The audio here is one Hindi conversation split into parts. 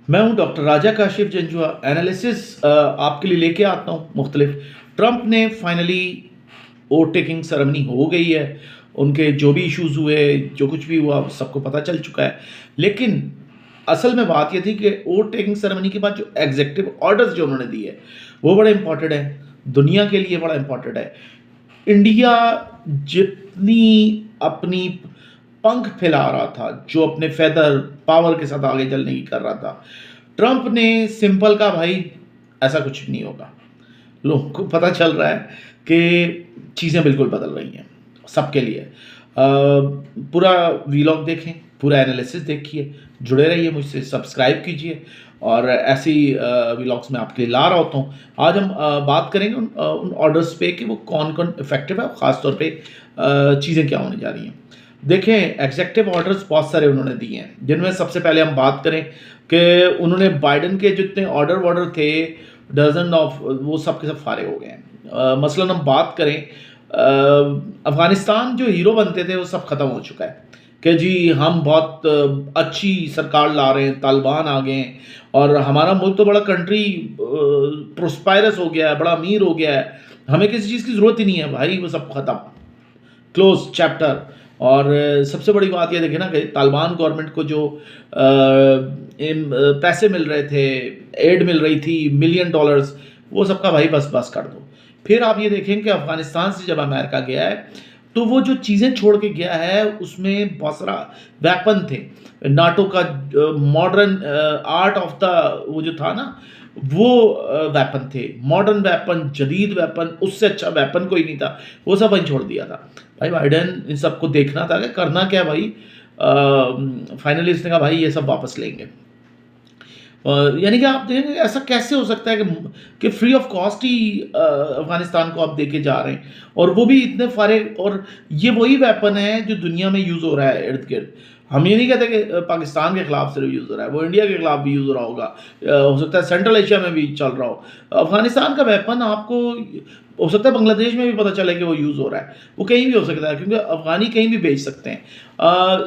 मैं हूं डॉक्टर राजा काशिफ जंजुआ। एनालिसिस आपके लिए लेके आता हूं मुख्तलिफ। ट्रंप ने फाइनली वोट टेकिंग सेरेमनी हो गई है। उनके जो भी इश्यूज हुए, जो कुछ भी हुआ, सबको पता चल चुका है। लेकिन असल में बात यह थी कि वोट टेकिंग सेरेमनी के बाद जो एग्जीक्यूटिव ऑर्डर्स जो उन्होंने दिए वो बड़े इंपॉर्टेंट है, दुनिया के लिए बड़ा इंपॉर्टेंट है। इंडिया जितनी अपनी पंख फैला रहा था, जो अपने फेदर पावर के साथ आगे चलने की कर रहा था, ट्रंप ने सिंपल का भाई ऐसा कुछ नहीं होगा। लोगों को पता चल रहा है कि चीज़ें बिल्कुल बदल रही हैं सबके लिए। पूरा वीलॉग देखें, पूरा एनालिसिस देखिए, जुड़े रहिए मुझसे, सब्सक्राइब कीजिए और ऐसी वीलॉग्स में आपके लिए ला रहा होता हूँ। आज हम बात करेंगे उन ऑर्डर्स पे कि वो कौन कौन इफेक्टिव है, ख़ास तौर पे चीज़ें क्या होने जा रही हैं। देखें, एग्जीक्यूटिव ऑर्डर्स बहुत सारे उन्होंने दिए हैं, जिनमें सबसे पहले हम बात करें कि उन्होंने बाइडन के जितने ऑर्डर थे, डजन ऑफ, वो सब के सब फारे हो गए हैं। मसलन हम बात करें, अफ़गानिस्तान जो हीरो बनते थे वो सब ख़त्म हो चुका है कि जी हम बहुत अच्छी सरकार ला रहे हैं, तालिबान आ गए हैं और हमारा मुल्क तो बड़ा कंट्री प्रोस्पायरस हो गया है, बड़ा अमीर हो गया है, हमें किसी चीज़ की ज़रूरत ही नहीं है भाई, वो सब ख़त्म, क्लोज चैप्टर। और सबसे बड़ी बात ये देखें ना कि तालिबान गवर्नमेंट को जो पैसे मिल रहे थे, एड मिल रही थी, मिलियन डॉलर्स, वो सबका भाई बस बस कर दो। फिर आप ये देखें कि अफ़गानिस्तान से जब अमेरिका गया है तो वो जो चीज़ें छोड़ के गया है उसमें बहुत सारा वेपन थे, नाटो का मॉडर्न आर्ट ऑफ द वो जो था ना, वो वेपन थे, मॉडर्न वेपन, जदीद वेपन, उससे अच्छा वेपन कोई नहीं था, वो सब वहीं छोड़ दिया था। भाई बाइडेन इन सबको देखना था कि करना क्या भाई। फाइनली इसने कहा भाई ये सब वापस लेंगे। यानी कि आप देखेंगे ऐसा कैसे हो सकता है कि फ्री ऑफ कॉस्ट ही अफगानिस्तान को आप देके जा रहे हैं, और वो भी इतने सारे, और ये वही वेपन है जो दुनिया में यूज़ हो रहा है इर्द गिर्द। हम ये नहीं कहते कि पाकिस्तान के खिलाफ सिर्फ यूज़ हो रहा है, वो इंडिया के खिलाफ भी यूज़ हो रहा होगा, हो सकता है सेंट्रल एशिया में भी चल रहा हो। अफगानिस्तान का वेपन आपको हो सकता है बांग्लादेश में भी पता चले कि वो यूज़ हो रहा है, वो कहीं भी हो सकता है, क्योंकि अफगानी कहीं भी बेच सकते हैं।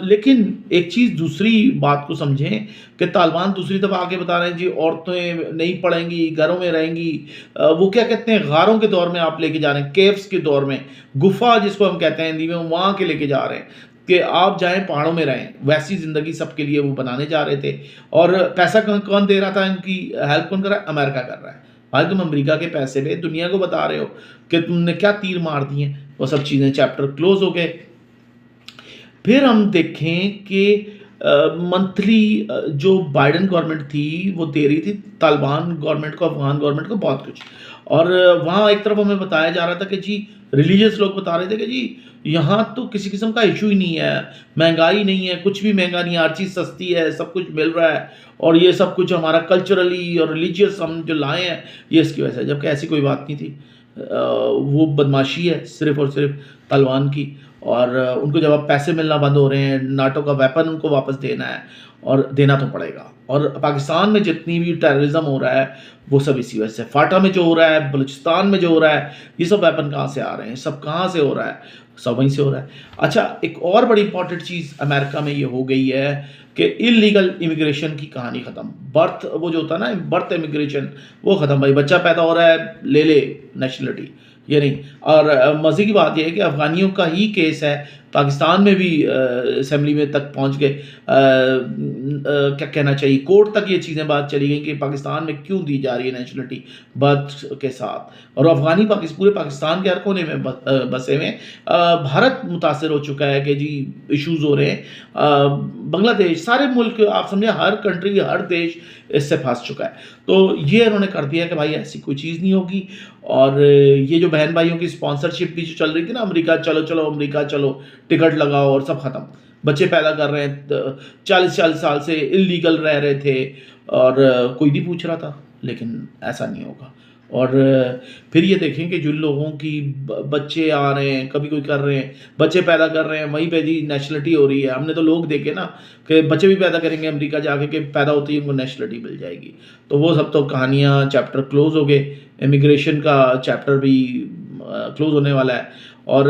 लेकिन एक चीज़, दूसरी बात को समझें कि तालिबान दूसरी तरफ आके बता रहे हैं जी औरतें नहीं पढ़ेंगी, घरों में रहेंगी। वो क्या कहते हैं, गारों के दौर में आप लेके जा रहे हैं, केव्स के दौर में, गुफा जिसको हम कहते हैं हिंदी में, वहाँ के लेके जा रहे हैं कि आप जाएं पहाड़ों में रहें। वैसी ज़िंदगी सबके लिए वो बनाने जा रहे थे। और पैसा कौन कौन दे रहा था, इनकी हेल्प कौन कर रहा है? अमेरिका कर रहा है। भाई तुम अमेरिका के पैसे पे दुनिया को बता रहे हो कि तुमने क्या तीर मार दिए। वो सब चीज़ें, चैप्टर क्लोज हो गए। फिर हम देखें कि मंथली जो बाइडेन गवर्नमेंट थी वो दे रही थी तालिबान गवर्नमेंट को, अफगान गवर्नमेंट को बहुत कुछ। और वहाँ एक तरफ हमें बताया जा रहा था कि जी, रिलीजियस लोग बता रहे थे कि जी यहाँ तो किसी किस्म का इशू ही नहीं है, महंगाई नहीं है, कुछ भी महंगा नहीं है, हर चीज़ सस्ती है, सब कुछ मिल रहा है, और ये सब कुछ हमारा कल्चरली और रिलीजियस हम जो लाए हैं ये इसकी वजह से। जबकि ऐसी कोई बात नहीं थी। वो बदमाशी है सिर्फ़ और सिर्फ तालिबान की। और उनको जब अब पैसे मिलना बंद हो रहे हैं, नाटो का वेपन उनको वापस देना है, और देना तो पड़ेगा। और पाकिस्तान में जितनी भी टेररिज्म हो रहा है वो सब इसी वजह से। फाटा में जो हो रहा है, बलूचिस्तान में जो हो रहा है, ये सब वेपन कहाँ से आ रहे हैं, सब कहाँ से हो रहा है? सब वहीं से हो रहा है। अच्छा, एक और बड़ी इंपॉर्टेंट चीज़ अमेरिका में ये हो गई है कि इलीगल इमिग्रेशन की कहानी ख़त्म। बर्थ, वो जो होता है ना, बर्थ इमिग्रेशन, वो ख़त्म। भाई बच्चा पैदा हो रहा है, ले ले नेशनलिटी, ये नहीं। और मज़े की बात यह है कि अफ़गानियों का ही केस है, पाकिस्तान में भी असेंबली में तक पहुंच गए। क्या कहना चाहिए, कोर्ट तक ये चीज़ें बात चली गई कि पाकिस्तान में क्यों दी जा रही है नेशनलिटी बर्थ के साथ। और अफ़गानी पूरे पाकिस्तान के हर कोने में बसे हुए। भारत मुतासर हो चुका है कि जी इश्यूज़ हो रहे हैं। बांग्लादेश, सारे मुल्क, आप समझे हर कंट्री, हर देश इससे फंस चुका है। तो ये उन्होंने कर दिया कि भाई ऐसी कोई चीज़ नहीं होगी। और ये जो बहन भाइयों की स्पॉन्सरशिप भी जो चल रही थी ना, अमेरिका चलो चलो, अमेरिका चलो, टिकट लगाओ, और सब ख़त्म। बच्चे पैदा कर रहे हैं, 40-40 साल से इल्लीगल रह रहे थे, और कोई नहीं पूछ रहा था। लेकिन ऐसा नहीं होगा। और फिर ये देखें कि जिन लोगों की बच्चे आ रहे हैं, कभी कोई कर रहे हैं, बच्चे पैदा कर रहे हैं, वहीं पे जी नेशनलिटी हो रही है। हमने तो लोग देखे ना कि बच्चे भी पैदा करेंगे अमेरिका जाके, कि पैदा होते ही उनको नेशनलिटी मिल जाएगी। तो वो सब तो कहानियाँ, चैप्टर क्लोज हो गए। इमिग्रेशन का चैप्टर भी क्लोज होने वाला है। और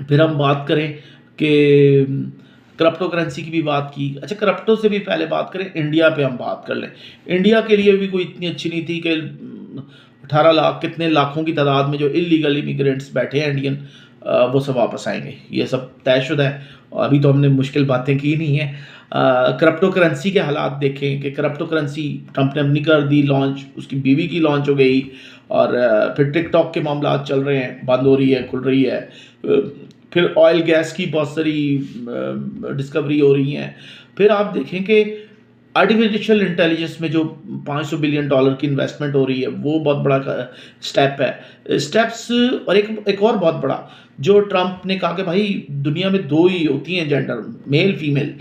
फिर हम बात करें कि क्रिप्टो करेंसी की भी बात की। अच्छा, क्रिप्टो से भी पहले बात करें, इंडिया पे हम बात कर लें। इंडिया के लिए भी कोई इतनी अच्छी नहीं थी कि 18 लाख कितने लाखों की तादाद में जो इल्लीगल इमिग्रेंट्स बैठे हैं इंडियन, वो सब वापस आएँगे। ये सब तयशुदा है और अभी तो हमने मुश्किल बातें की नहीं हैं। क्रिप्टो करेंसी के हालात देखें कि क्रिप्टो करेंसी ट्रंप ने अपनी कर दी लॉन्च, उसकी बीवी की लॉन्च हो गई और फिर टिकटॉक के मामलात चल रहे हैं, बंद हो रही है, खुल रही है। फिर ऑयल गैस की बहुत सारी डिस्कवरी हो रही हैं। फिर आप देखें कि आर्टिफिशियल इंटेलिजेंस में जो $500 बिलियन की इन्वेस्टमेंट हो रही है, वो बहुत बड़ा स्टेप है। स्टेप्स और एक और बहुत बड़ा, जो ट्रंप ने कहा कि भाई दुनिया में 2 ही होती हैं जेंडर, मेल फीमेल,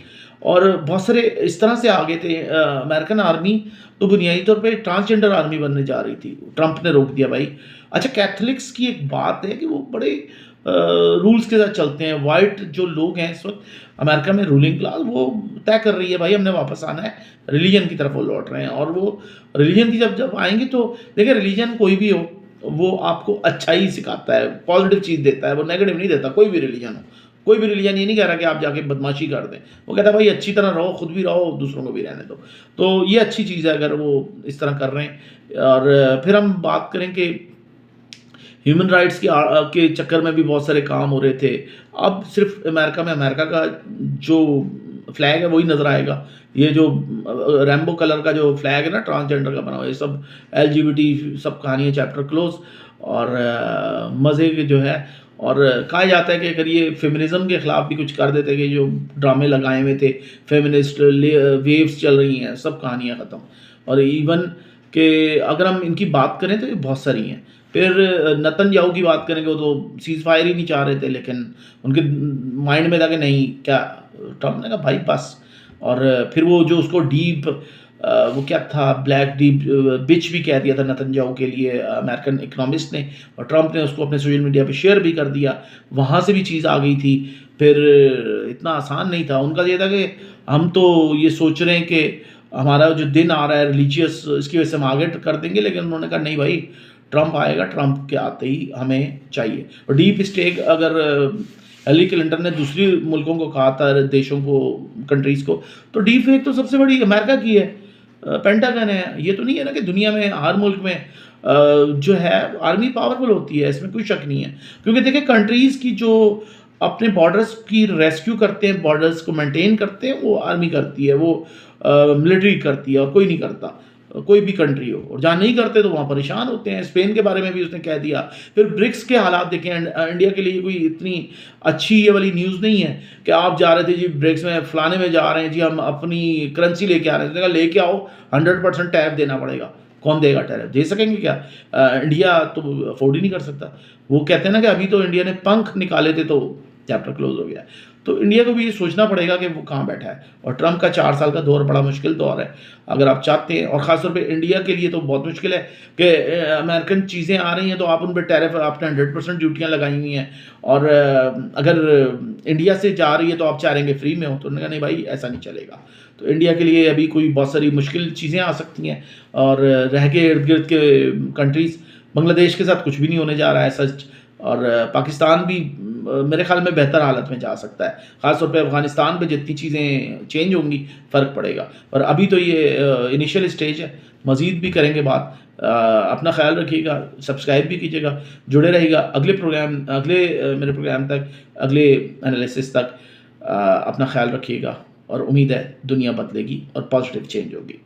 और बहुत सारे इस तरह से आ गए थे। अमेरिकन आर्मी तो बुनियादी तौर पे ट्रांसजेंडर आर्मी बनने जा रही थी, ट्रंप ने रोक दिया भाई। अच्छा, कैथलिक्स की एक बात है कि वो बड़े रूल्स के साथ चलते हैं। वाइट जो लोग हैं इस वक्त अमेरिका में, रूलिंग क्लास, वो तय कर रही है भाई हमने वापस आना है, रिलीजन की तरफ वो लौट रहे हैं। और वो रिलीजन की जब जब आएंगे तो देखिए, रिलीजन कोई भी हो वो आपको अच्छा ही सिखाता है, पॉजिटिव चीज़ देता है, वो नेगेटिव नहीं देता। कोई भी रिलीजन हो, कोई भी रिलीजन ये नहीं कह रहा कि आप जाके बदमाशी कर दें। वो कहता है भाई अच्छी तरह रहो, खुद भी रहो, दूसरों को भी रहने दो। तो ये अच्छी चीज़ है अगर वो इस तरह कर रहे हैं। और फिर हम बात करें कि ह्यूमन राइट्स के चक्कर में भी बहुत सारे काम हो रहे थे। अब सिर्फ अमेरिका में अमेरिका का जो फ्लैग है वही नज़र आएगा। ये जो रैम्बो कलर का जो फ्लैग है ना, ट्रांसजेंडर का बना हुआ, ये सब एलजीबीटी सब कहानी है, चैप्टर क्लोज। और मज़े के जो है, और कहा जाता है कि अगर ये फेमिनिज़्म के ख़िलाफ़ भी कुछ कर देते, कि जो ड्रामे लगाए हुए थे, फेमिनिस्ट वेव्स चल रही हैं, सब कहानियाँ ख़त्म। और इवन कि अगर हम इनकी बात करें तो ये बहुत सारी हैं। फिर नेतन्याहू की बात करेंगे, वो तो सीज़ फायर ही नहीं चाह रहे थे, लेकिन उनके माइंड में था कि नहीं, क्या ट्रंप ने कहा भाई बस। और फिर वो जो उसको डीप वो क्या था, ब्लैक डीप बिच भी कह दिया था नेतन्याहू के लिए अमेरिकन इकोनॉमिस्ट ने, और ट्रंप ने उसको अपने सोशल मीडिया पे शेयर भी कर दिया। वहाँ से भी चीज़ आ गई थी। फिर इतना आसान नहीं था, उनका ये था कि हम तो ये सोच रहे हैं कि हमारा जो दिन आ रहा है रिलीजियस, इसकी वजह से हम आगे कर देंगे, लेकिन उन्होंने कहा नहीं भाई, ट्रंप आएगा, ट्रंप के आते ही हमें चाहिए। और डीप स्टेट अगर हिलरी क्लिंटन ने दूसरी मुल्कों को कहा था, देशों को, कंट्रीज़ को, तो डीप फेक तो सबसे बड़ी अमेरिका की है, पेंटागन है। ये तो नहीं है ना कि दुनिया में हर मुल्क में जो है आर्मी पावरफुल होती है, इसमें कोई शक नहीं है। क्योंकि देखिए, कंट्रीज़ की जो अपने बॉर्डर्स की रेस्क्यू करते हैं, बॉर्डर्स को मेंटेन करते हैं, वो आर्मी करती है, वो मिलिट्री करती है, और कोई नहीं करता, कोई भी कंट्री हो। और जहाँ नहीं करते तो वहाँ परेशान होते हैं। स्पेन के बारे में भी उसने कह दिया। फिर ब्रिक्स के हालात देखें, इंडिया के लिए कोई इतनी अच्छी ये वाली न्यूज़ नहीं है कि आप जा रहे थे जी ब्रिक्स में, फलाने में जा रहे हैं जी, हम अपनी करेंसी लेके आ रहे हैं। उसने कहा लेके आओ, 100% टैरिफ देना पड़ेगा। कौन देगा टैरिफ? दे सकेंगे क्या? इंडिया तो अफोर्ड ही नहीं कर सकता। वो कहते हैं ना कि अभी तो इंडिया ने पंख निकाले थे तो चैप्टर क्लोज हो गया। तो इंडिया को भी ये सोचना पड़ेगा कि वो कहाँ बैठा है। और ट्रंप का 4 साल का दौर बड़ा मुश्किल दौर है। अगर आप चाहते हैं, और ख़ासतौर पे इंडिया के लिए तो बहुत मुश्किल है कि अमेरिकन चीज़ें आ रही हैं तो आप उन पे टैरिफ, आपने 100% ड्यूटियाँ लगाई हुई हैं, और अगर इंडिया से जा रही है तो आप चाह रहे हैं कि फ्री में हो। तो उन्होंने कहा नहीं भाई, ऐसा नहीं चलेगा। तो इंडिया के लिए अभी कोई बहुत सारी मुश्किल चीज़ें आ सकती हैं, और रह के इर्द-गिर्द के कंट्रीज़, बांग्लादेश के साथ कुछ भी नहीं होने जा रहा है सच। और पाकिस्तान भी मेरे ख़्याल में बेहतर हालत में जा सकता है। ख़ास तौर पे अफ़गानिस्तान पे जितनी चीज़ें चेंज होंगी, फ़र्क पड़ेगा। और अभी तो ये इनिशियल स्टेज है, मज़ीद भी करेंगे बात। अपना ख़्याल रखिएगा, सब्सक्राइब भी कीजिएगा, जुड़े रहिएगा। अगले मेरे प्रोग्राम तक, अगले एनालिसिस तक अपना ख़्याल रखिएगा, और उम्मीद है दुनिया बदलेगी और पॉजिटिव चेंज होगी।